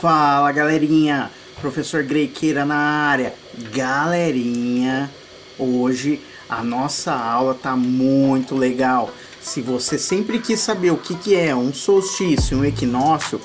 Fala galerinha, professor Grequeira na área. Galerinha, hoje a nossa aula tá muito legal. Se você sempre quis saber o que é um solstício e um equinócio,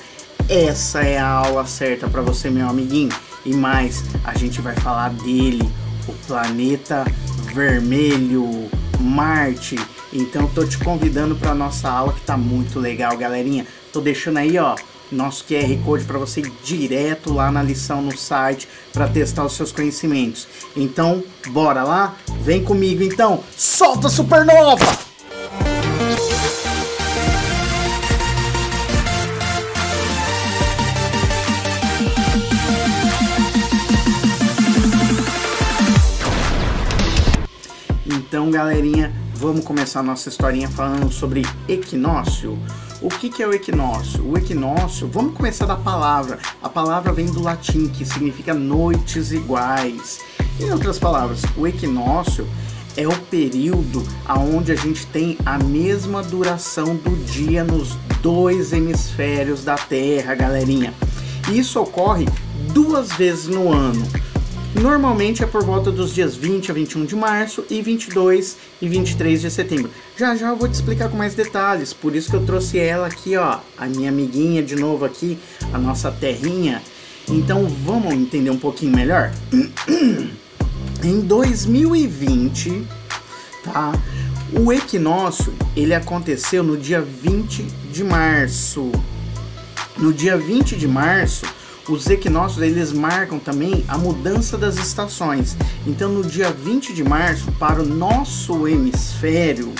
essa é a aula certa para você, meu amiguinho. E mais, a gente vai falar dele, o planeta vermelho, Marte. Então tô te convidando para nossa aula que tá muito legal, galerinha. Tô deixando aí, ó, nosso QR Code para você ir direto lá na lição no site para testar os seus conhecimentos. Então, bora lá? Vem comigo então. Solta a supernova! Então, galerinha, vamos começar a nossa historinha falando sobre equinócio. O que é o equinócio? O equinócio, vamos começar da palavra. A palavra vem do latim, que significa noites iguais. Em outras palavras, o equinócio é o período onde a gente tem a mesma duração do dia nos dois hemisférios da Terra, galerinha. Isso ocorre 2 vezes no ano. Normalmente é por volta dos dias 20 a 21 de março e 22 e 23 de setembro. Já eu vou te explicar com mais detalhes, por isso que eu trouxe ela aqui, ó, a minha amiguinha de novo aqui, a nossa terrinha. Então vamos entender um pouquinho melhor? Em 2020, tá? O equinócio, ele aconteceu no dia 20 de março. No dia 20 de março, os equinócios, eles marcam também a mudança das estações. Então, no dia 20 de março, para o nosso hemisfério,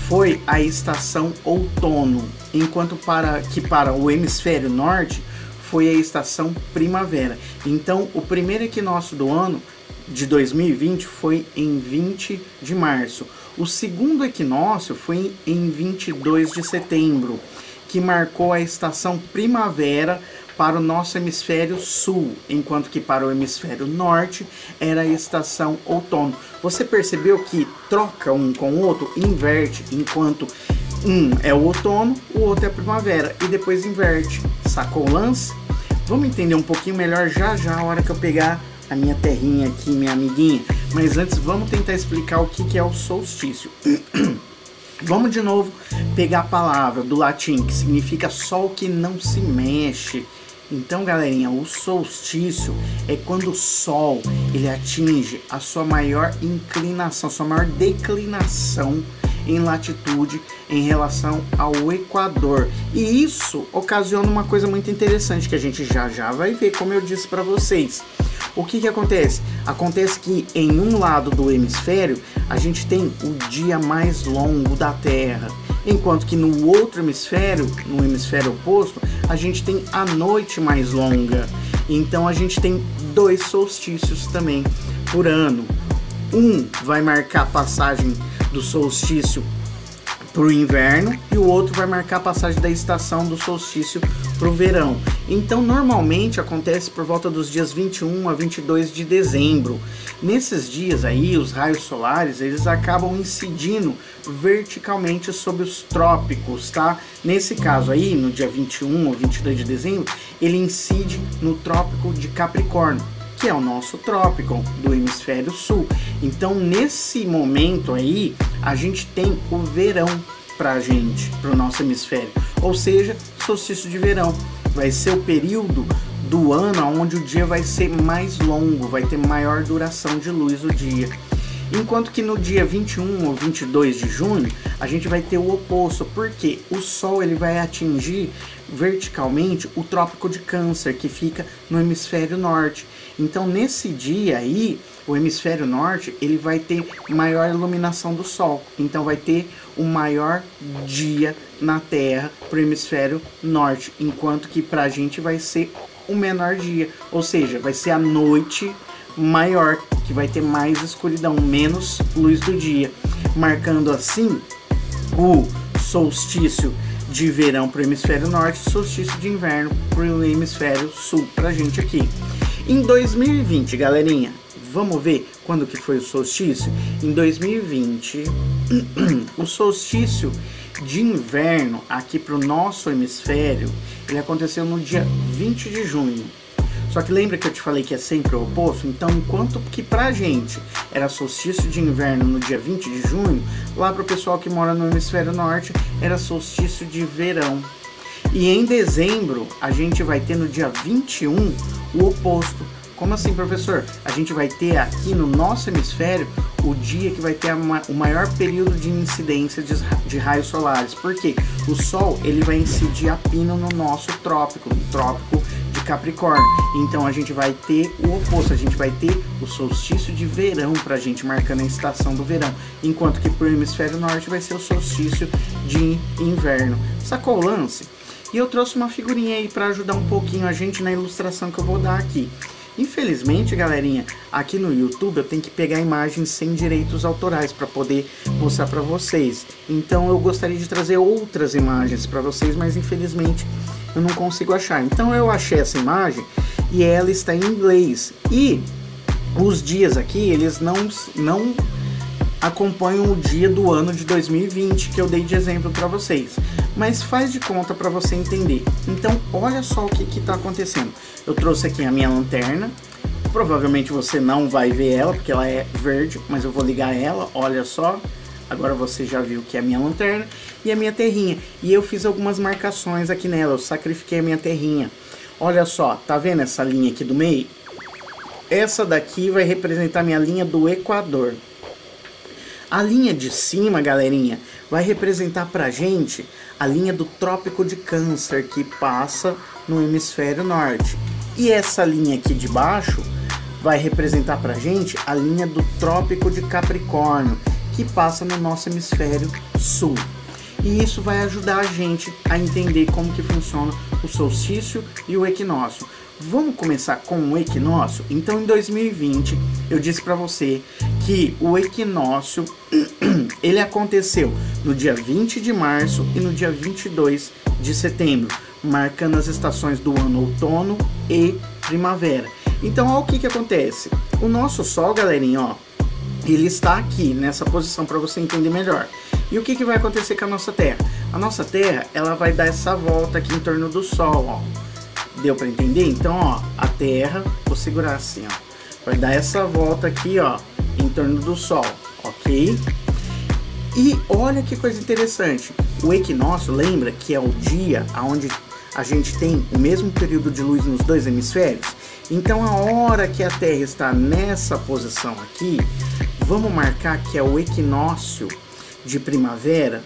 foi a estação outono, enquanto para o hemisfério norte, foi a estação primavera. Então, o primeiro equinócio do ano de 2020 foi em 20 de março. O segundo equinócio foi em 22 de setembro, que marcou a estação primavera para o nosso hemisfério sul, enquanto que para o hemisfério norte era a estação outono. Você percebeu que troca um com o outro, inverte, enquanto um é o outono, o outro é a primavera, e depois inverte. Sacou o lance? Vamos entender um pouquinho melhor já a hora que eu pegar a minha terrinha aqui, minha amiguinha. Mas antes vamos tentar explicar o que é o solstício. Vamos de novo pegar a palavra do latim, que significa sol que não se mexe. Então, galerinha, o solstício é quando o sol ele atinge a sua maior inclinação, sua maior declinação em latitude em relação ao Equador. E isso ocasiona uma coisa muito interessante que a gente já vai ver, como eu disse para vocês. O que acontece? Acontece que em um lado do hemisfério a gente tem o dia mais longo da Terra, enquanto que no outro hemisfério, no hemisfério oposto, a gente tem a noite mais longa. Então a gente tem 2 solstícios também por ano. Um vai marcar a passagem do solstício para o inverno e o outro vai marcar a passagem da estação do solstício para o verão. Então normalmente acontece por volta dos dias 21 a 22 de dezembro. Nesses dias aí, os raios solares, eles acabam incidindo verticalmente sobre os trópicos, tá? Nesse caso aí, no dia 21 ou 22 de dezembro, ele incide no trópico de Capricórnio, que é o nosso trópico do hemisfério sul. Então nesse momento aí, a gente tem o verão pra gente, pro nosso hemisfério, ou seja, solstício de verão. Vai ser o período do ano onde o dia vai ser mais longo, vai ter maior duração de luz o dia. Enquanto que no dia 21 ou 22 de junho, a gente vai ter o oposto, porque o Sol ele vai atingir verticalmente o Trópico de Câncer, que fica no hemisfério norte. Então nesse dia aí, o hemisfério norte ele vai ter maior iluminação do Sol, então vai ter o maior dia na Terra para o hemisfério norte, enquanto que para a gente vai ser o menor dia, ou seja, vai ser a noite maior, que vai ter mais escuridão, menos luz do dia, marcando assim o solstício de verão para o hemisfério norte, solstício de inverno para o hemisfério sul, para a gente aqui. Em 2020, galerinha, vamos ver quando que foi o solstício? Em 2020, o solstício de inverno aqui para o nosso hemisfério, ele aconteceu no dia 20 de junho. Só que lembra que eu te falei que é sempre o oposto? Então, enquanto que pra gente era solstício de inverno no dia 20 de junho, lá pro pessoal que mora no hemisfério norte era solstício de verão. E em dezembro, a gente vai ter no dia 21 o oposto. Como assim, professor? A gente vai ter aqui no nosso hemisfério o dia que vai ter o maior período de incidência de raios solares. Por quê? O Sol ele vai incidir a pino no nosso trópico, no trópico de Capricórnio. Então a gente vai ter o oposto, a gente vai ter o solstício de verão pra gente, marcando a estação do verão. Enquanto que pro hemisfério norte vai ser o solstício de inverno. Sacou o lance? E eu trouxe uma figurinha aí para ajudar um pouquinho a gente na ilustração que eu vou dar aqui. Infelizmente, galerinha, aqui no YouTube eu tenho que pegar imagens sem direitos autorais para poder mostrar para vocês. Então eu gostaria de trazer outras imagens para vocês, mas infelizmente eu não consigo achar. Então eu achei essa imagem e ela está em inglês. E os dias aqui, eles não acompanham o dia do ano de 2020 que eu dei de exemplo para vocês, mas faz de conta para você entender. Então olha só o que está acontecendo. Eu trouxe aqui a minha lanterna, provavelmente você não vai ver ela porque ela é verde, mas eu vou ligar ela, olha só. Agora você já viu que é a minha lanterna e a minha terrinha, e eu fiz algumas marcações aqui nela, eu sacrifiquei a minha terrinha. Olha só, tá vendo essa linha aqui do meio? Essa daqui vai representar minha linha do Equador. A linha de cima, galerinha, vai representar pra gente a linha do Trópico de Câncer, que passa no hemisfério norte. E essa linha aqui de baixo vai representar pra gente a linha do Trópico de Capricórnio, que passa no nosso hemisfério sul. E isso vai ajudar a gente a entender como que funciona o solstício e o equinócio. Vamos começar com o equinócio? Então, em 2020, eu disse para você que o equinócio ele aconteceu no dia 20 de março e no dia 22 de setembro, marcando as estações do ano outono e primavera. Então, olha o que acontece. O nosso Sol, galerinha, ó, ele está aqui nessa posição para você entender melhor. E o que vai acontecer com a nossa Terra? A nossa Terra, ela vai dar essa volta aqui em torno do Sol, ó. Deu para entender? Então, ó, a Terra, vou segurar assim, ó, vai dar essa volta aqui, ó, em torno do Sol, ok? E olha que coisa interessante, o equinócio, lembra que é o dia onde a gente tem o mesmo período de luz nos dois hemisférios? Então, a hora que a Terra está nessa posição aqui, vamos marcar que é o equinócio de primavera.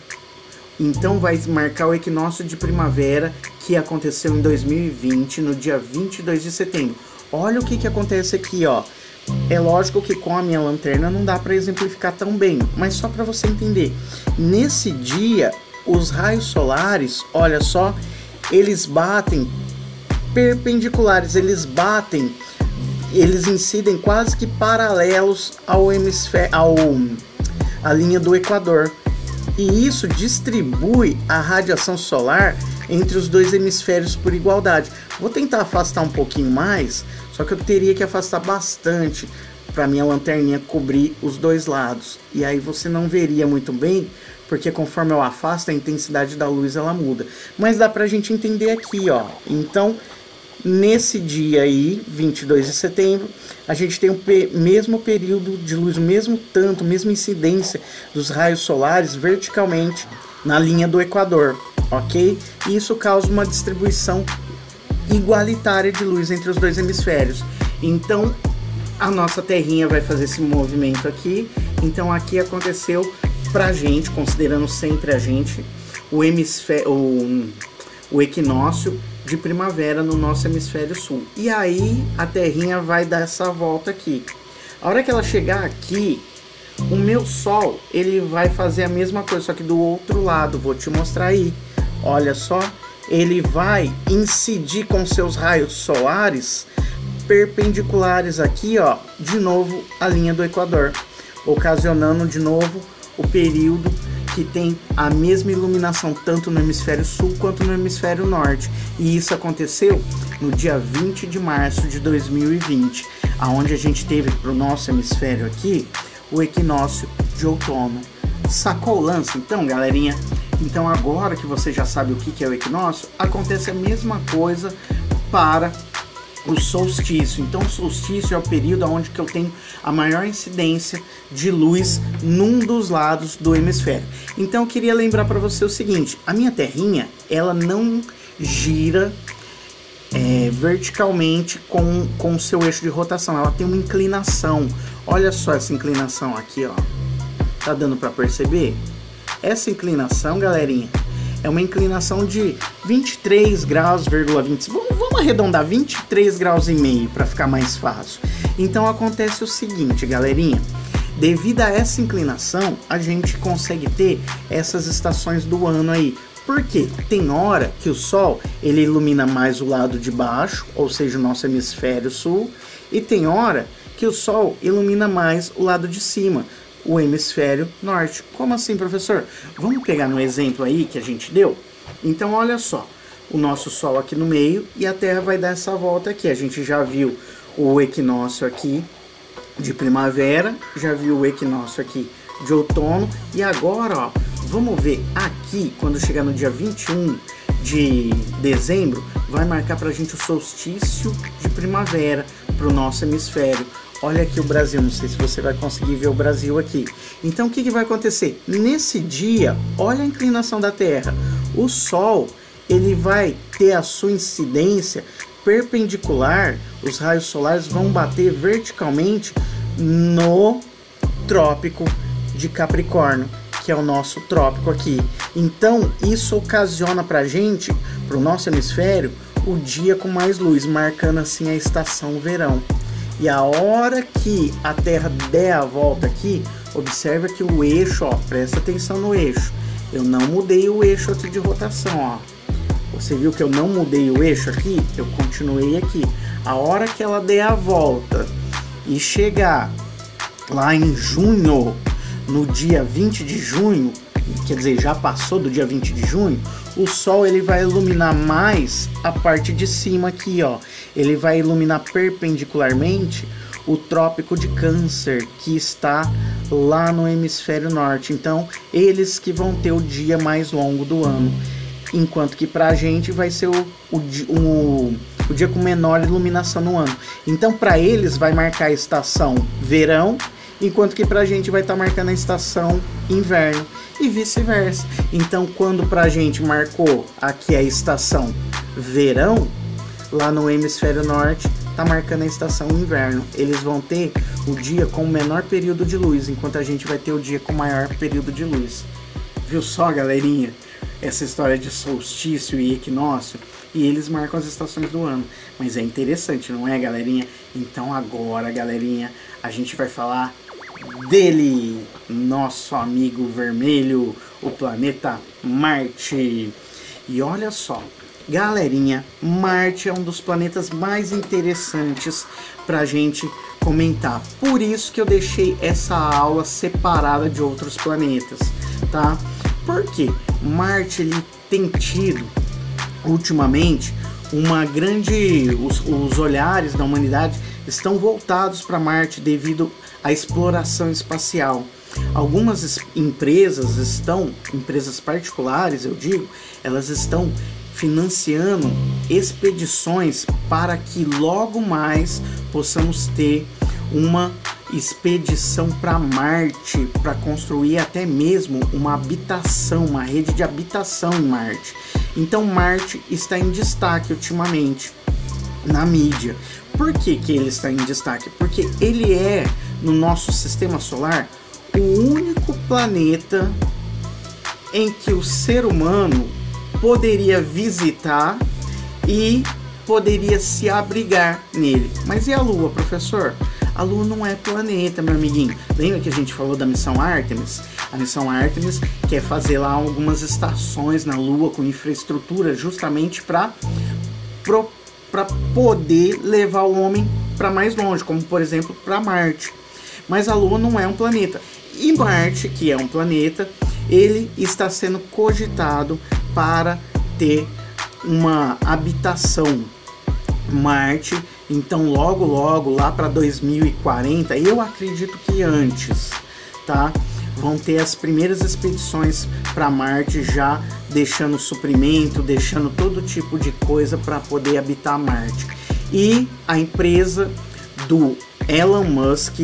Então vai marcar o equinócio de primavera que aconteceu em 2020, no dia 22 de setembro. Olha o que acontece aqui, ó. É lógico que com a minha lanterna não dá para exemplificar tão bem, mas só para você entender. Nesse dia, os raios solares, olha só, eles batem perpendiculares, eles incidem quase que paralelos ao hemisfério, à linha do Equador. E isso distribui a radiação solar entre os dois hemisférios por igualdade. Vou tentar afastar um pouquinho mais, só que eu teria que afastar bastante para minha lanterninha cobrir os dois lados. E aí você não veria muito bem, porque conforme eu afasto, a intensidade da luz ela muda. Mas dá pra gente entender aqui, ó. Então, nesse dia aí, 22 de setembro, a gente tem o mesmo período de luz, o mesmo tanto, mesma incidência dos raios solares verticalmente na linha do Equador, ok? E isso causa uma distribuição igualitária de luz entre os dois hemisférios. Então, a nossa terrinha vai fazer esse movimento aqui. Então, aqui aconteceu pra gente, considerando sempre a gente, o equinócio de primavera no nosso hemisfério sul. E aí a terrinha vai dar essa volta aqui. A hora que ela chegar aqui, o meu Sol ele vai fazer a mesma coisa, só que do outro lado. Vou te mostrar aí. Olha só, ele vai incidir com seus raios solares perpendiculares aqui, ó, de novo a linha do Equador, ocasionando de novo o período que tem a mesma iluminação tanto no hemisfério sul quanto no hemisfério norte. E isso aconteceu no dia 20 de março de 2020, aonde a gente teve para o nosso hemisfério aqui o equinócio de outono. Sacou o lance? Então, galerinha, Então agora que você já sabe o que é o equinócio, acontece a mesma coisa para o solstício. Então o solstício é o período onde que eu tenho a maior incidência de luz num dos lados do hemisfério. Então eu queria lembrar para você o seguinte, a minha terrinha, ela não gira verticalmente com o seu eixo de rotação, ela tem uma inclinação. Olha só essa inclinação aqui, ó. Tá dando para perceber? Essa inclinação, galerinha, é uma inclinação de 23 graus,25. Vamos arredondar 23 graus e meio para ficar mais fácil. Então acontece o seguinte, galerinha, devido a essa inclinação, a gente consegue ter essas estações do ano aí. Porque tem hora que o Sol ele ilumina mais o lado de baixo, ou seja, o nosso hemisfério sul, e tem hora que o Sol ilumina mais o lado de cima, o hemisfério norte. Como assim, professor? Vamos pegar no exemplo aí que a gente deu? Então, olha só, o nosso Sol aqui no meio e a Terra vai dar essa volta aqui. A gente já viu o equinócio aqui de primavera, já viu o equinócio aqui de outono, e agora, ó, vamos ver aqui, quando chegar no dia 21 de dezembro, vai marcar pra gente o solstício de primavera pro nosso hemisfério. Olha aqui o Brasil, não sei se você vai conseguir ver o Brasil aqui. Então o que vai acontecer? Nesse dia, olha a inclinação da Terra. O Sol, ele vai ter a sua incidência perpendicular, os raios solares vão bater verticalmente no trópico de Capricórnio, que é o nosso trópico aqui. Então isso ocasiona pra gente, pro nosso hemisfério, o dia com mais luz, marcando assim a estação verão. E a hora que a Terra der a volta aqui, observa que o eixo, ó, presta atenção no eixo. Eu não mudei o eixo aqui de rotação, ó. Você viu que eu não mudei o eixo aqui? Eu continuei aqui. A hora que ela der a volta e chegar lá em junho, no dia 20 de junho, quer dizer, já passou do dia 20 de junho, o Sol ele vai iluminar mais a parte de cima aqui, ó. Ele vai iluminar perpendicularmente o trópico de Câncer, que está lá no hemisfério norte. Então, eles que vão ter o dia mais longo do ano. Enquanto que pra gente vai ser o dia com menor iluminação no ano. Então, para eles vai marcar a estação verão, enquanto que pra gente vai estar marcando a estação inverno e vice-versa. Então, quando pra gente marcou aqui a estação verão, lá no hemisfério norte tá marcando a estação inverno. Eles vão ter o dia com o menor período de luz, enquanto a gente vai ter o dia com o maior período de luz. Viu só, galerinha? Essa história de solstício e equinócio, e eles marcam as estações do ano. Mas é interessante, não é, galerinha? Então agora, galerinha, a gente vai falar dele, nosso amigo vermelho, o planeta Marte. E olha só, galerinha, Marte é um dos planetas mais interessantes pra gente comentar. Por isso que eu deixei essa aula separada de outros planetas, tá? Porque Marte ele tem tido ultimamente uma grande, os olhares da humanidade estão voltados para Marte devido à exploração espacial. Algumas empresas particulares, eu digo, elas estão financiando expedições para que logo mais possamos ter uma expedição para Marte, para construir até mesmo uma habitação, uma rede de habitação em Marte. Então Marte está em destaque ultimamente na mídia. Por que que ele está em destaque? Porque ele é, no nosso sistema solar, o único planeta em que o ser humano poderia visitar e poderia se abrigar nele. Mas e a Lua, professor? A Lua não é planeta, meu amiguinho. Lembra que a gente falou da missão Artemis? A missão Artemis quer fazer lá algumas estações na Lua com infraestrutura justamente para poder levar o homem para mais longe, como por exemplo para Marte. Mas a Lua não é um planeta. E Marte, que é um planeta, ele está sendo cogitado para ter uma habitação. Marte, então logo lá para 2040, eu acredito que antes, tá? vão ter as primeiras expedições para Marte, já deixando suprimento, deixando todo tipo de coisa para poder habitar Marte. E a empresa do Elon Musk,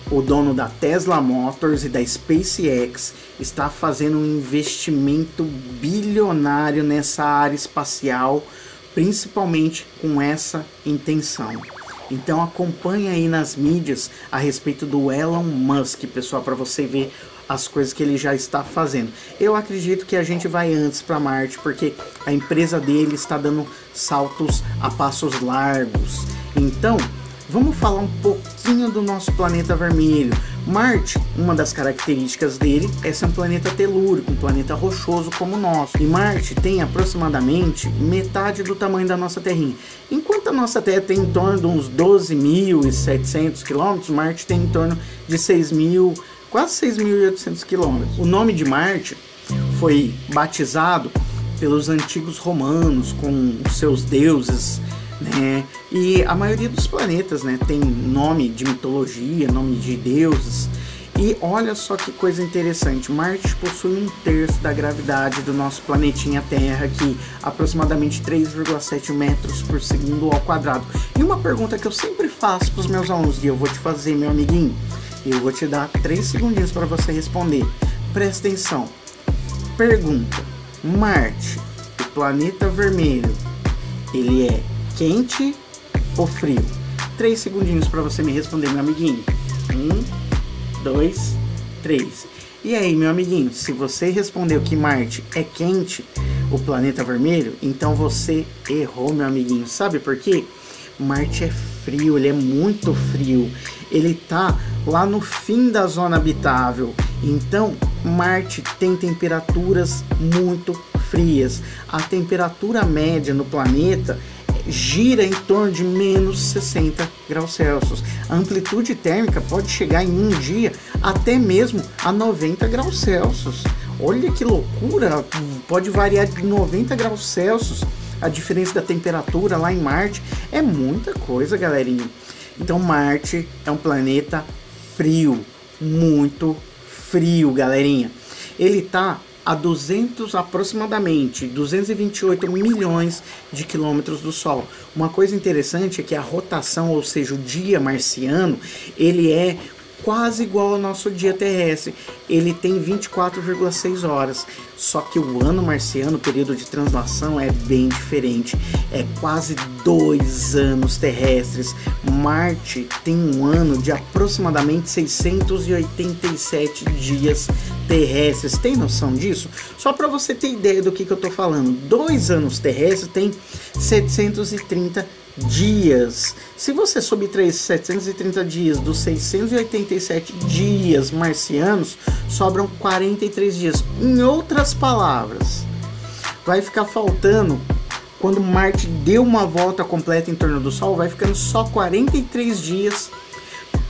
o dono da Tesla Motors e da SpaceX, está fazendo um investimento bilionário nessa área espacial, principalmente com essa intenção. Então acompanhe aí nas mídias a respeito do Elon Musk, pessoal, para você ver as coisas que ele já está fazendo. Eu acredito que a gente vai antes para Marte, porque a empresa dele está dando saltos a passos largos. Então, vamos falar um pouquinho do nosso planeta vermelho. Marte, uma das características dele é ser um planeta telúrico, um planeta rochoso como o nosso. E Marte tem aproximadamente metade do tamanho da nossa Terrinha. Enquanto a nossa Terra tem em torno de uns 12.700 km, Marte tem em torno de 6.000, quase 6.800 km. O nome de Marte foi batizado pelos antigos romanos com os seus deuses, né? E a maioria dos planetas, né, tem nome de mitologia, nome de deuses. E olha só que coisa interessante, Marte possui 1/3 da gravidade do nosso planetinha Terra, que aproximadamente 3,7 metros por segundo ao quadrado. E uma pergunta que eu sempre faço para os meus alunos, e eu vou te fazer, meu amiguinho, eu vou te dar 3 segundinhos para você responder. Presta atenção. Pergunta: Marte, o planeta vermelho, ele é quente ou frio? 3 segundinhos para você me responder, meu amiguinho. 1, 2, 3. E aí, meu amiguinho, se você respondeu que Marte é quente, o planeta vermelho, então você errou, meu amiguinho. Sabe por quê? Marte é frio, ele é muito frio. Ele tá lá no fim da zona habitável. Então, Marte tem temperaturas muito frias. A temperatura média no planeta gira em torno de menos 60 graus Celsius. A amplitude térmica pode chegar em um dia até mesmo a 90 graus Celsius. Olha que loucura, pode variar de 90 graus Celsius. A diferença da temperatura lá em Marte é muita coisa, galerinha. Então Marte é um planeta frio, muito frio, galerinha. Ele tá a aproximadamente 228 milhões de quilômetros do Sol. Uma coisa interessante é que a rotação, ou seja, o dia marciano, ele é quase igual ao nosso dia terrestre. Ele tem 24,6 horas. Só que o ano marciano, o período de translação, é bem diferente. É quase 2 anos terrestres. Marte tem um ano de aproximadamente 687 dias terrestres. Tem noção disso? Só para você ter ideia do que eu tô falando. 2 anos terrestres tem 730 dias. Se você subtrair 730 dias dos 687 dias marcianos, sobram 43 dias. Em outras palavras, vai ficar faltando, quando Marte deu uma volta completa em torno do Sol, vai ficando só 43 dias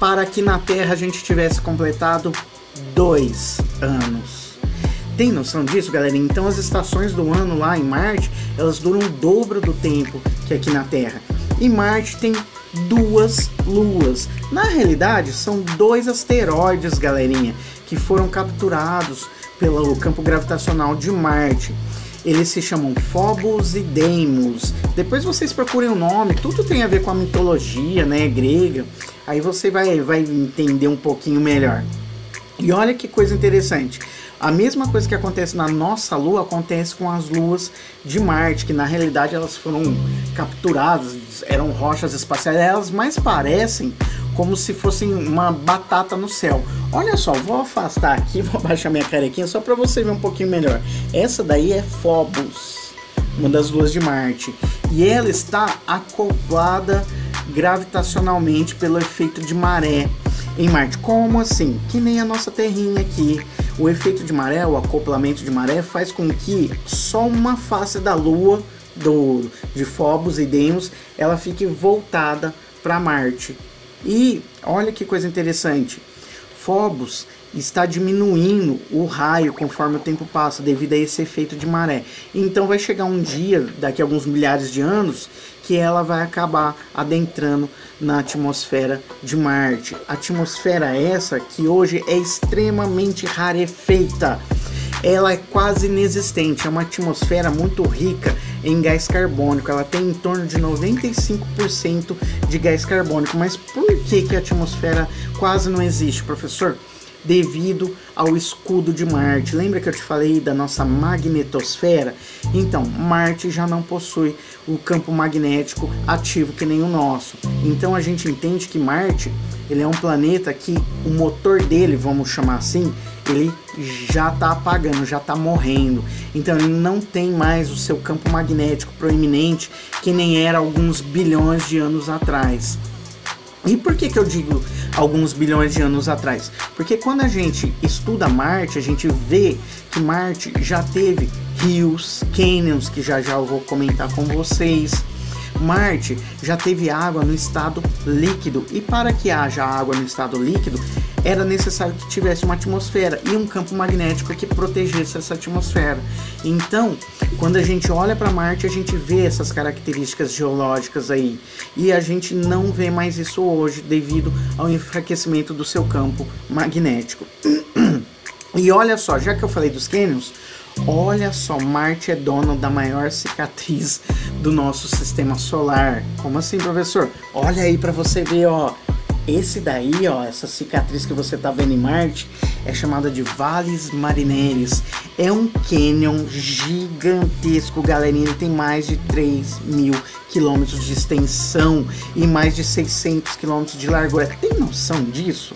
para que na Terra a gente tivesse completado 2 anos. Tem noção disso, galera? Então as estações do ano lá em Marte, elas duram o dobro do tempo que aqui na Terra. E Marte tem 2 luas. Na realidade, são 2 asteroides, galerinha, que foram capturados pelo campo gravitacional de Marte. Eles se chamam Phobos e Deimos. Depois vocês procurem o nome, tudo tem a ver com a mitologia, né, grega. Aí você vai entender um pouquinho melhor. E olha que coisa interessante. A mesma coisa que acontece na nossa Lua acontece com as luas de Marte, que na realidade elas foram capturadas, eram rochas espaciais, elas mais parecem como se fossem uma batata no céu. Olha só, vou afastar aqui, vou abaixar minha carequinha só para você ver um pouquinho melhor. Essa daí é Phobos, uma das luas de Marte, e ela está acoplada gravitacionalmente pelo efeito de maré em Marte. Como assim? Que nem a nossa terrinha aqui. O efeito de maré, o acoplamento de maré, faz com que só uma face da Lua de Phobos e Deimos ela fique voltada para Marte. E olha que coisa interessante. Phobos está diminuindo o raio conforme o tempo passa, devido a esse efeito de maré. Então vai chegar um dia, daqui a alguns milhares de anos, que ela vai acabar adentrando na atmosfera de Marte. Atmosfera essa que hoje é extremamente rarefeita. Ela é quase inexistente, é uma atmosfera muito rica em gás carbônico. Ela tem em torno de 95% de gás carbônico. Mas por que a atmosfera quase não existe, professor? Devido ao escudo de Marte. Lembra que eu te falei da nossa magnetosfera? Então, Marte já não possui o campo magnético ativo que nem o nosso. Então a gente entende que Marte, ele é um planeta que o motor dele, vamos chamar assim, ele já está apagando, já está morrendo. Então ele não tem mais o seu campo magnético proeminente que nem era alguns bilhões de anos atrás. E por que eu digo alguns bilhões de anos atrás? Porque quando a gente estuda Marte, a gente vê que Marte já teve rios, canyons, que já eu vou comentar com vocês. Marte já teve água no estado líquido, e para que haja água no estado líquido, era necessário que tivesse uma atmosfera e um campo magnético que protegesse essa atmosfera. Então, quando a gente olha para Marte, a gente vê essas características geológicas aí, e a gente não vê mais isso hoje devido ao enfraquecimento do seu campo magnético. E olha só, já que eu falei dos cânions, olha só, Marte é dono da maior cicatriz do nosso sistema solar. Como assim, professor? Olha aí para você ver, ó. Esse daí, ó, essa cicatriz que você tá vendo em Marte é chamada de Valles Marineris. É um cânion gigantesco, galerinha. Ele tem mais de 3.000 quilômetros de extensão e mais de 600 quilômetros de largura. Tem noção disso?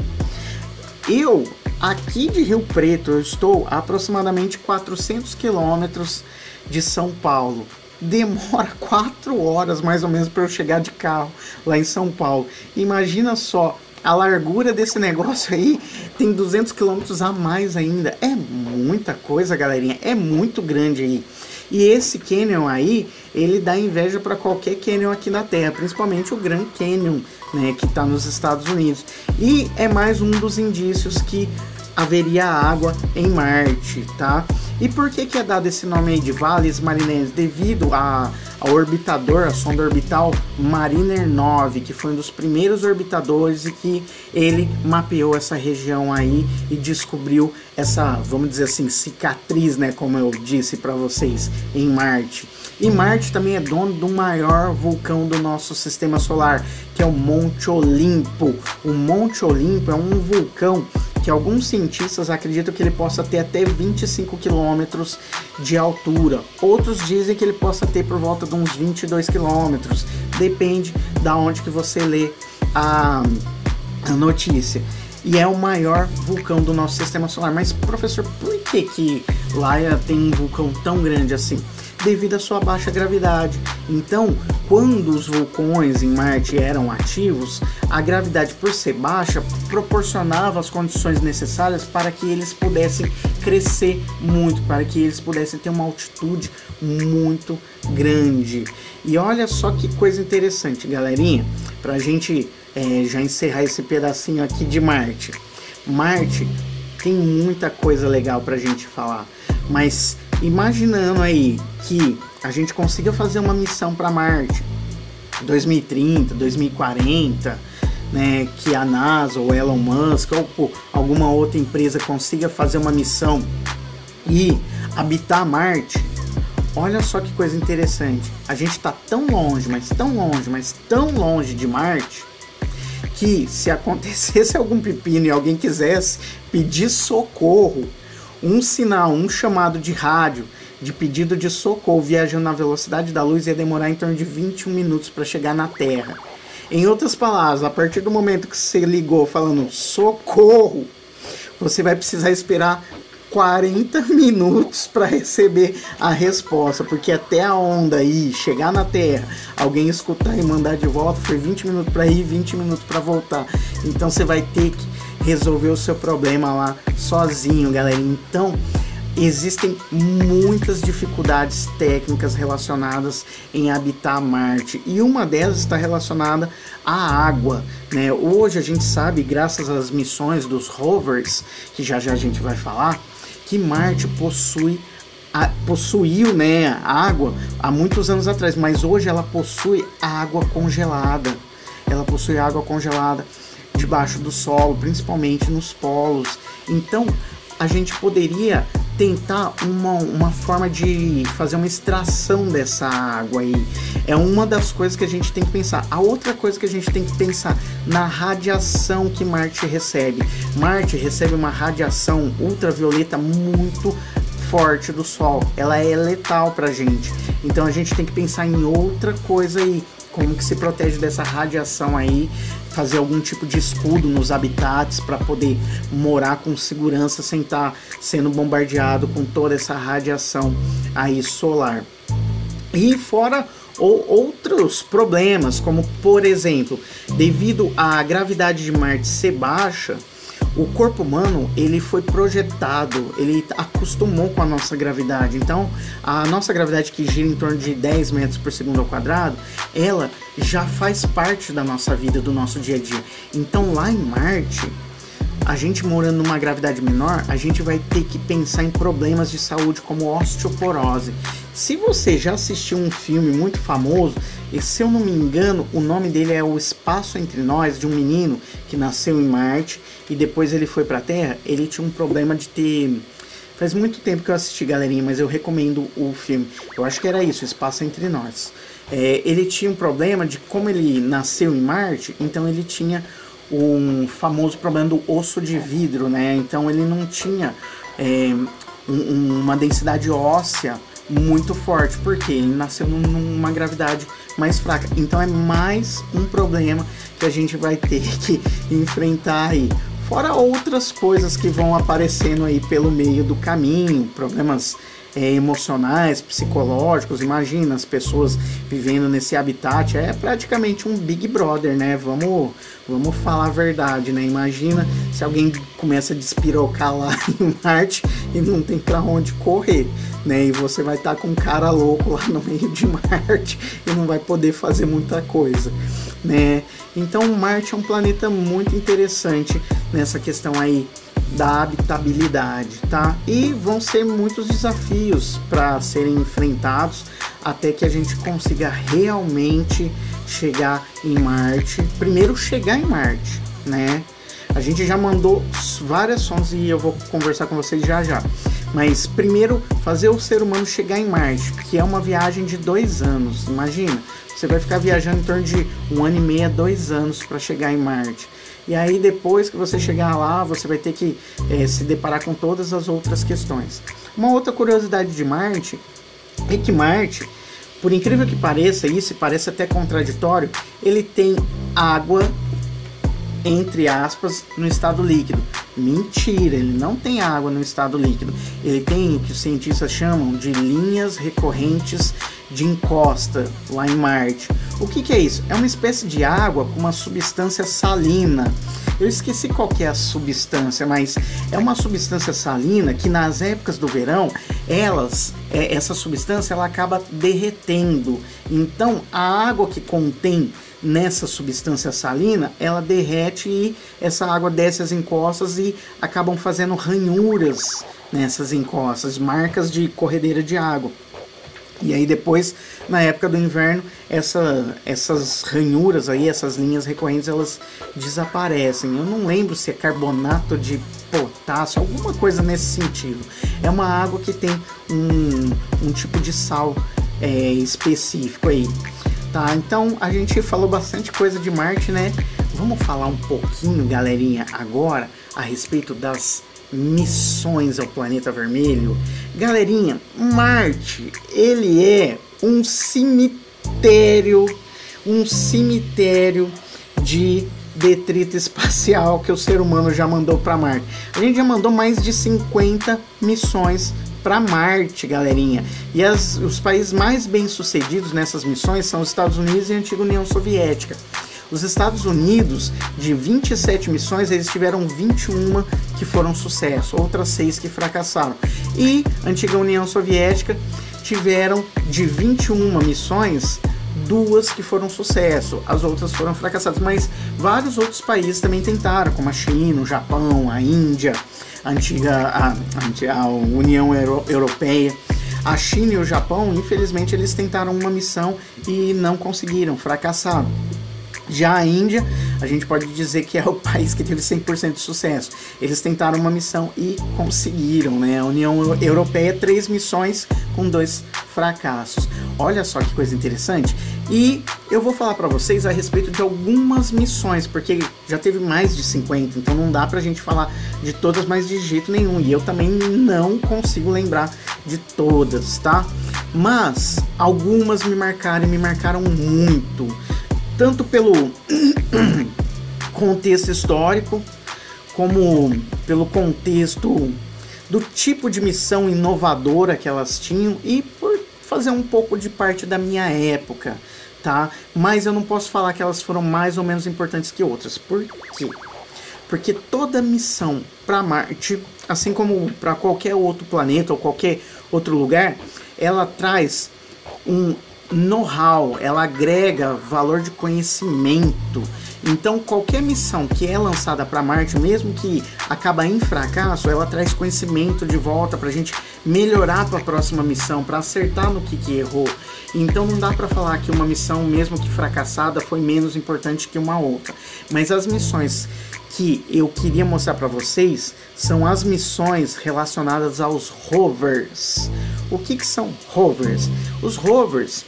Eu, aqui de Rio Preto, eu estou a aproximadamente 400 quilômetros de São Paulo. Demora 4 horas mais ou menos para eu chegar de carro lá em São Paulo. Imagina só, a largura desse negócio aí tem 200 quilômetros a mais ainda. É muita coisa, galerinha, é muito grande aí. E esse canyon aí, ele dá inveja para qualquer canyon aqui na Terra, principalmente o Grand Canyon, né, que está nos Estados Unidos. E é mais um dos indícios que haveria água em Marte, tá? E por que é dado esse nome aí de Valles Marineris? Devido ao orbitador, a sonda orbital Mariner 9, que foi um dos primeiros orbitadores e que ele mapeou essa região aí e descobriu essa, vamos dizer assim, cicatriz, né, como eu disse para vocês, em Marte. E Marte também é dono do maior vulcão do nosso sistema solar, que é o Monte Olimpo. O Monte Olimpo é um vulcão que alguns cientistas acreditam que ele possa ter até 25 quilômetros de altura. Outros dizem que ele possa ter por volta de uns 22 quilômetros. Depende da onde que você lê a notícia. E é o maior vulcão do nosso sistema solar. Mas, professor, por que lá tem um vulcão tão grande assim? Devido à sua baixa gravidade. Então, quando os vulcões em Marte eram ativos, a gravidade, por ser baixa, proporcionava as condições necessárias para que eles pudessem crescer muito, para que eles pudessem ter uma altitude muito grande. E olha só que coisa interessante, galerinha, para a gente já encerrar esse pedacinho aqui de Marte. Marte tem muita coisa legal para a gente falar, mas imaginando aí que a gente consiga fazer uma missão para Marte 2030, 2040, né, que a NASA ou Elon Musk ou alguma outra empresa consiga fazer uma missão e habitar Marte. Olha só que coisa interessante. A gente está tão longe, mas tão longe, mas tão longe de Marte, que se acontecesse algum pepino e alguém quisesse pedir socorro, um sinal, um chamado de rádio de pedido de socorro viajando na velocidade da luz ia demorar em torno de 21 minutos para chegar na Terra. Em outras palavras, a partir do momento que você ligou falando socorro, você vai precisar esperar 40 minutos para receber a resposta, porque até a onda aí chegar na Terra, alguém escutar e mandar de volta, foi 20 minutos para ir, 20 minutos para voltar. Então você vai ter que resolver o seu problema lá sozinho, galera. Então existem muitas dificuldades técnicas relacionadas em habitar Marte, e uma delas está relacionada à água, né? Hoje a gente sabe, graças às missões dos rovers, que já a gente vai falar, que Marte possuiu, né, água há muitos anos atrás, mas hoje ela possui água congelada. Ela possui água congelada debaixo do solo, principalmente nos polos. Então a gente poderia tentar uma forma de fazer uma extração dessa água aí. É uma das coisas que a gente tem que pensar. A outra coisa que a gente tem que pensar na radiação que Marte recebe. Marte recebe uma radiação ultravioleta muito forte do Sol. Ela é letal pra gente. Então a gente tem que pensar em outra coisa aí. Como que se protege dessa radiação aí, fazer algum tipo de escudo nos habitats para poder morar com segurança sem estar sendo bombardeado com toda essa radiação aí solar. E fora outros problemas, como por exemplo, devido à gravidade de Marte ser baixa, o corpo humano ele foi projetado, ele acostumou com a nossa gravidade. Então a nossa gravidade, que gira em torno de 10 metros por segundo ao quadrado, ela já faz parte da nossa vida, do nosso dia a dia. Então lá em Marte, a gente morando numa gravidade menor, a gente vai ter que pensar em problemas de saúde como osteoporose. Se você já assistiu um filme muito famoso, e se eu não me engano, o nome dele é O Espaço Entre Nós, de um menino que nasceu em Marte e depois ele foi para a Terra, ele tinha um problema de ter... Faz muito tempo que eu assisti, galerinha, mas eu recomendo o filme. Eu acho que era isso, O Espaço Entre Nós. Ele tinha um problema de, como ele nasceu em Marte, então ele tinha um famoso problema do osso de vidro, né? Então ele não tinha uma densidade óssea muito forte, porque ele nasceu numa gravidade mais fraca. Então é mais um problema que a gente vai ter que enfrentar aí. Fora outras coisas que vão aparecendo aí pelo meio do caminho, problemas emocionais, psicológicos. Imagina as pessoas vivendo nesse habitat, é praticamente um Big Brother, né? Vamos falar a verdade, né? Imagina se alguém começa a despirocar lá em Marte e não tem pra onde correr, né? E você vai estar com um cara louco lá no meio de Marte e não vai poder fazer muita coisa, né? Então Marte é um planeta muito interessante nessa questão aí da habitabilidade, tá? E vão ser muitos desafios para serem enfrentados até que a gente consiga realmente chegar em Marte. Primeiro chegar em Marte, né? A gente já mandou várias sondas e eu vou conversar com vocês já. Mas primeiro fazer o ser humano chegar em Marte, que é uma viagem de 2 anos. Imagina, você vai ficar viajando em torno de 1 ano e meio a 2 anos para chegar em Marte. E aí depois que você chegar lá, você vai ter que se deparar com todas as outras questões. Uma outra curiosidade de Marte é que Marte, por incrível que pareça, isso parece até contraditório, ele tem água, entre aspas, no estado líquido. Mentira, ele não tem água no estado líquido. Ele tem o que os cientistas chamam de linhas recorrentes de encosta lá em Marte. O que é isso? É uma espécie de água com uma substância salina. Eu esqueci qual que é a substância, mas é uma substância salina que nas épocas do verão, essa substância ela acaba derretendo. Então a água que contém nessa substância salina, ela derrete e essa água desce as encostas e acabam fazendo ranhuras nessas encostas, marcas de corredeira de água. E aí depois, na época do inverno, essas ranhuras aí, essas linhas recorrentes, elas desaparecem. Eu não lembro se é carbonato de potássio, alguma coisa nesse sentido. É uma água que tem um tipo de sal específico aí. Tá, então a gente falou bastante coisa de Marte, né? Vamos falar um pouquinho, galerinha, agora a respeito das missões ao planeta vermelho. Galerinha, Marte, ele é um cemitério de detrito espacial que o ser humano já mandou para Marte. A gente já mandou mais de 50 missões para Marte, galerinha. E os países mais bem sucedidos nessas missões são os Estados Unidos e a antiga União Soviética. Os Estados Unidos, de 27 missões, eles tiveram 21 que foram sucesso, outras 6 que fracassaram. E a antiga União Soviética tiveram de 21 missões, 2 que foram sucesso, as outras foram fracassadas, mas vários outros países também tentaram, como a China, o Japão, a Índia, a União Europeia. A China e o Japão, infelizmente, eles tentaram uma missão e não conseguiram, fracassaram. Já a Índia, a gente pode dizer que é o país que teve 100% de sucesso. Eles tentaram uma missão e conseguiram, né? A União Europeia, 3 missões com 2 fracassos. Olha só que coisa interessante. E eu vou falar para vocês a respeito de algumas missões, porque já teve mais de 50, então não dá pra gente falar de todas, mas de jeito nenhum. E eu também não consigo lembrar de todas, tá? Mas algumas me marcaram muito. Tanto pelo contexto histórico, como pelo contexto do tipo de missão inovadora que elas tinham e por fazer um pouco de parte da minha época, tá? Mas eu não posso falar que elas foram mais ou menos importantes que outras. Por quê? Porque toda missão para Marte, assim como para qualquer outro planeta ou qualquer outro lugar, ela traz um know-how, ela agrega valor de conhecimento. Então qualquer missão que é lançada para Marte, mesmo que acaba em fracasso, ela traz conhecimento de volta para a gente melhorar para a próxima missão, para acertar no que errou. Então não dá para falar que uma missão, mesmo que fracassada, foi menos importante que uma outra. Mas as missões que eu queria mostrar para vocês são as missões relacionadas aos rovers. O que são rovers? Os rovers,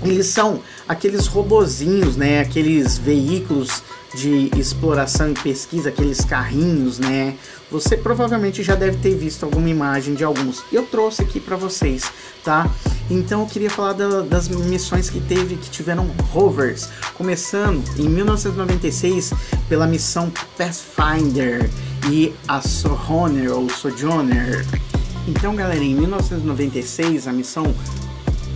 eles são aqueles robozinhos, né? Aqueles veículos de exploração e pesquisa, aqueles carrinhos, né? Você provavelmente já deve ter visto alguma imagem de alguns. Eu trouxe aqui para vocês, tá? Então eu queria falar das missões que tiveram rovers, começando em 1996 pela missão Pathfinder e a Sojourner. Então, galera, em 1996 a missão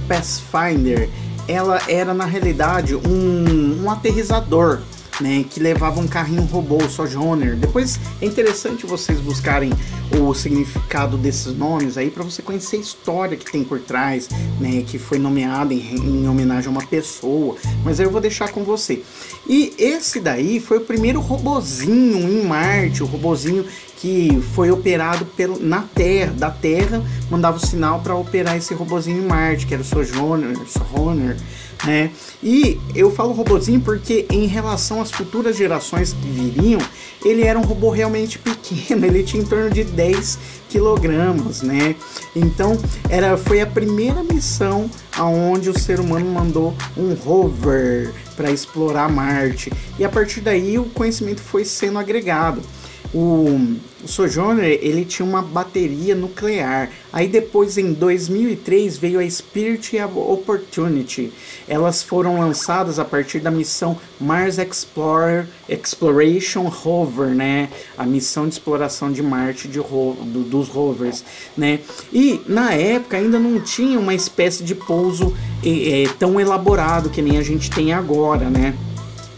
Pathfinder, ela era na realidade um aterrissador, né, que levava um carrinho robô, o Sojourner. Depois é interessante vocês buscarem o significado desses nomes aí para você conhecer a história que tem por trás, né, que foi nomeada em homenagem a uma pessoa, mas aí eu vou deixar com você. E esse daí foi o primeiro robozinho em Marte, o robozinho que foi operado da Terra, mandava o sinal para operar esse robozinho em Marte, que era o Sojourner, né? E eu falo robozinho porque em relação às futuras gerações que viriam, ele era um robô realmente pequeno, ele tinha em torno de 10 quilogramas, né? Então foi a primeira missão aonde o ser humano mandou um rover para explorar Marte, e a partir daí o conhecimento foi sendo agregado. O Sojourner, ele tinha uma bateria nuclear. Aí depois, em 2003, veio a Spirit e a Opportunity. Elas foram lançadas a partir da missão Mars Exploration Rover, né? A missão de exploração de Marte dos rovers, né? E na época ainda não tinha uma espécie de pouso tão elaborado que nem a gente tem agora, né?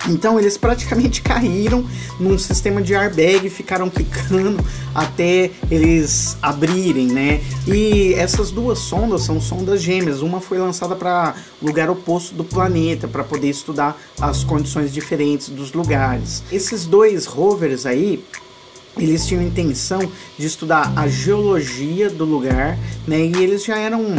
Então eles praticamente caíram num sistema de airbag e ficaram quicando até eles abrirem, né? E essas duas sondas são sondas gêmeas. Uma foi lançada para lugar oposto do planeta, para poder estudar as condições diferentes dos lugares. Esses dois rovers aí, eles tinham a intenção de estudar a geologia do lugar, né? E eles já eram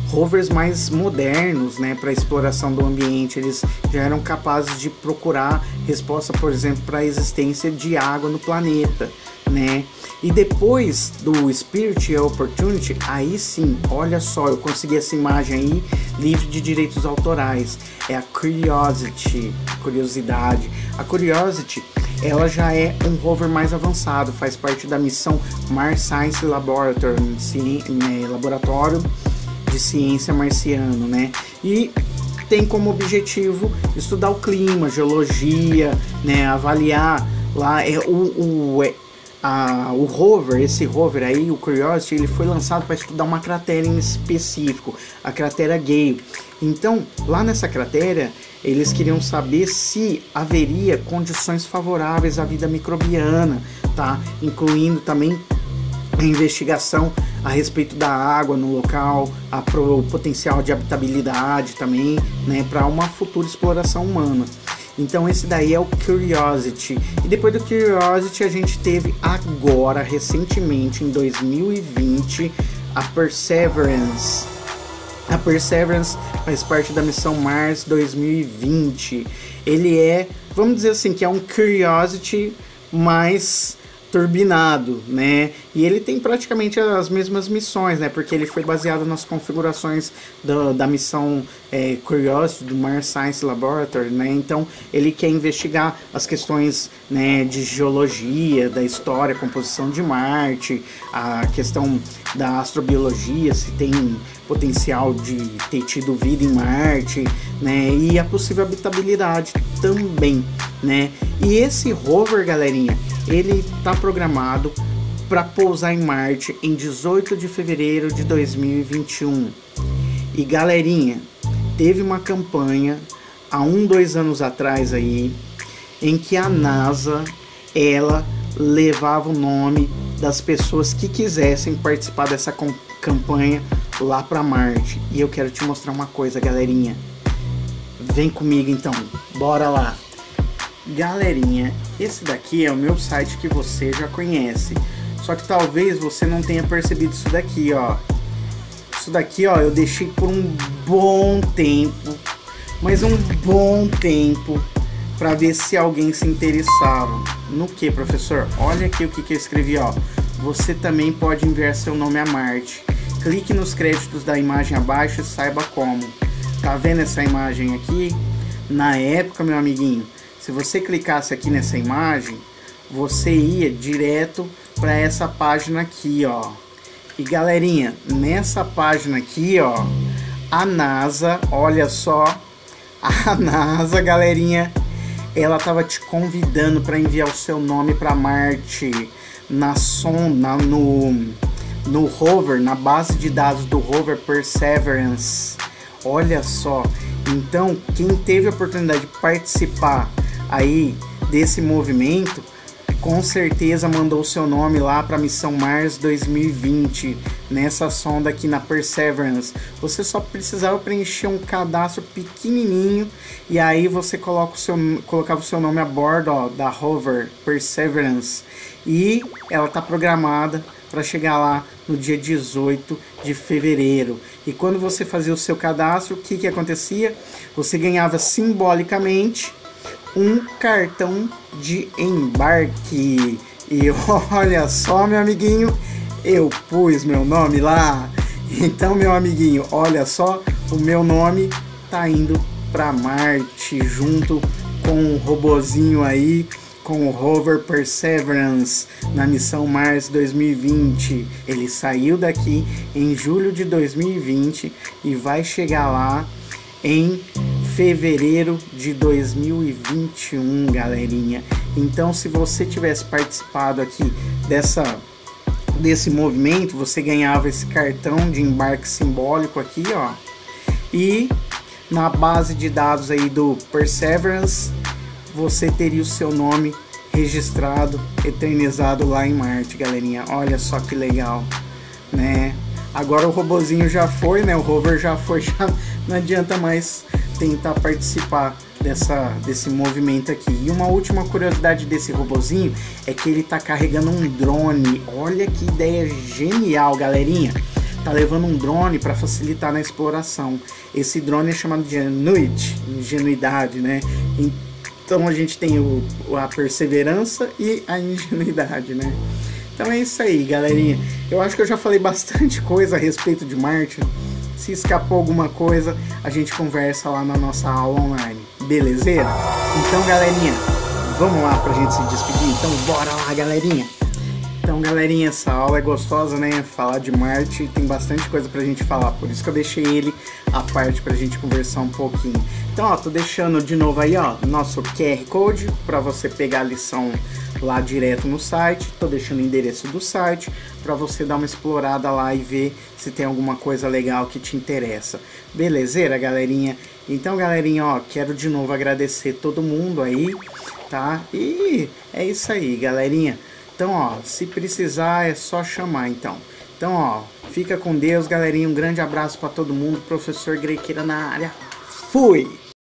rovers mais modernos, né, para exploração do ambiente. Eles já eram capazes de procurar resposta, por exemplo, para a existência de água no planeta, né? E depois do Spirit e a Opportunity, aí sim, olha só, eu consegui essa imagem aí livre de direitos autorais. É a Curiosidade. A Curiosity, ela já é um rover mais avançado, faz parte da missão Mars Science Laboratory, laboratório de ciência marciano, né? E tem como objetivo estudar o clima, geologia, né? Avaliar lá o rover, esse rover aí, o Curiosity, ele foi lançado para estudar uma cratera em específico, a cratera Gale. Então, lá nessa cratera, eles queriam saber se haveria condições favoráveis à vida microbiana, tá? Incluindo também a investigação a respeito da água no local, o potencial de habitabilidade também, né, para uma futura exploração humana. Então esse daí é o Curiosity. E depois do Curiosity a gente teve agora, recentemente, em 2020, a Perseverance. A Perseverance faz parte da missão Mars 2020. Ele é, vamos dizer assim, que é um Curiosity mais turbinado, né? E ele tem praticamente as mesmas missões, né? Porque ele foi baseado nas configurações da missão Curiosity do Mars Science Laboratory, né? Então ele quer investigar as questões, né, de geologia, da história, composição de Marte, a questão da astrobiologia, se tem potencial de ter tido vida em Marte, né? E a possível habitabilidade também, né? E esse rover, galerinha, ele está programado para pousar em Marte em 18 de fevereiro de 2021. E galerinha, teve uma campanha há 2 anos atrás aí, em que a NASA, ela levava o nome das pessoas que quisessem participar dessa campanha lá para Marte. E eu quero te mostrar uma coisa, galerinha. Vem comigo então, bora lá. Galerinha, esse daqui é o meu site que você já conhece. Só que talvez você não tenha percebido isso daqui, ó. Isso daqui, ó, eu deixei por um bom tempo, mas um bom tempo, para ver se alguém se interessava. No que, professor? Olha aqui o que eu escrevi, ó. Você também pode enviar seu nome a Marte. Clique nos créditos da imagem abaixo e saiba como. Tá vendo essa imagem aqui? Na época, meu amiguinho, se você clicasse aqui nessa imagem, você ia direto para essa página aqui, ó. E galerinha, nessa página aqui, ó, a NASA, olha só, a NASA, galerinha, ela tava te convidando para enviar o seu nome para Marte na sonda, no rover, na base de dados do rover Perseverance. Olha só, então quem teve a oportunidade de participar aí desse movimento, com certeza mandou o seu nome lá para a missão Mars 2020, nessa sonda aqui na Perseverance. Você só precisava preencher um cadastro pequenininho e aí você colocava o seu nome a bordo, ó, da rover Perseverance, e ela está programada para chegar lá no dia 18 de fevereiro. E quando você fazia o seu cadastro, o que acontecia? Você ganhava simbolicamente um cartão de embarque. E olha só, meu amiguinho, eu pus meu nome lá. Então, meu amiguinho, olha só, o meu nome tá indo para Marte junto com o robozinho aí, com o rover Perseverance na missão Mars 2020. Ele saiu daqui em julho de 2020 e vai chegar lá em fevereiro de 2021, galerinha. Então, se você tivesse participado aqui desse movimento, você ganhava esse cartão de embarque simbólico aqui, ó. E na base de dados aí do Perseverance, você teria o seu nome registrado, eternizado lá em Marte, galerinha. Olha só que legal, né? Agora o robozinho já foi, né? O rover já foi, já não adianta mais tentar participar desse movimento aqui. E uma última curiosidade desse robozinho é que ele tá carregando um drone. Olha que ideia genial, galerinha. Tá levando um drone para facilitar na exploração. Esse drone é chamado de ingenuidade, né? Então a gente tem a perseverança e a ingenuidade, né? Então é isso aí, galerinha. Eu acho que eu já falei bastante coisa a respeito de Marte. Se escapou alguma coisa, a gente conversa lá na nossa aula online. Belezeira? Então, galerinha, vamos lá pra gente se despedir. Então, bora lá, galerinha. Então, galerinha, essa aula é gostosa, né? Falar de Marte, tem bastante coisa pra gente falar, por isso que eu deixei ele à parte pra gente conversar um pouquinho. Então, ó, tô deixando de novo aí, ó, nosso QR Code pra você pegar a lição lá direto no site. Tô deixando o endereço do site pra você dar uma explorada lá e ver se tem alguma coisa legal que te interessa. Belezeira, galerinha? Então, galerinha, ó, quero de novo agradecer todo mundo aí, tá? E é isso aí, galerinha. Então, ó, se precisar é só chamar, então. Então, ó, fica com Deus, galerinha. Um grande abraço para todo mundo. Professor Grequeira na área. Fui!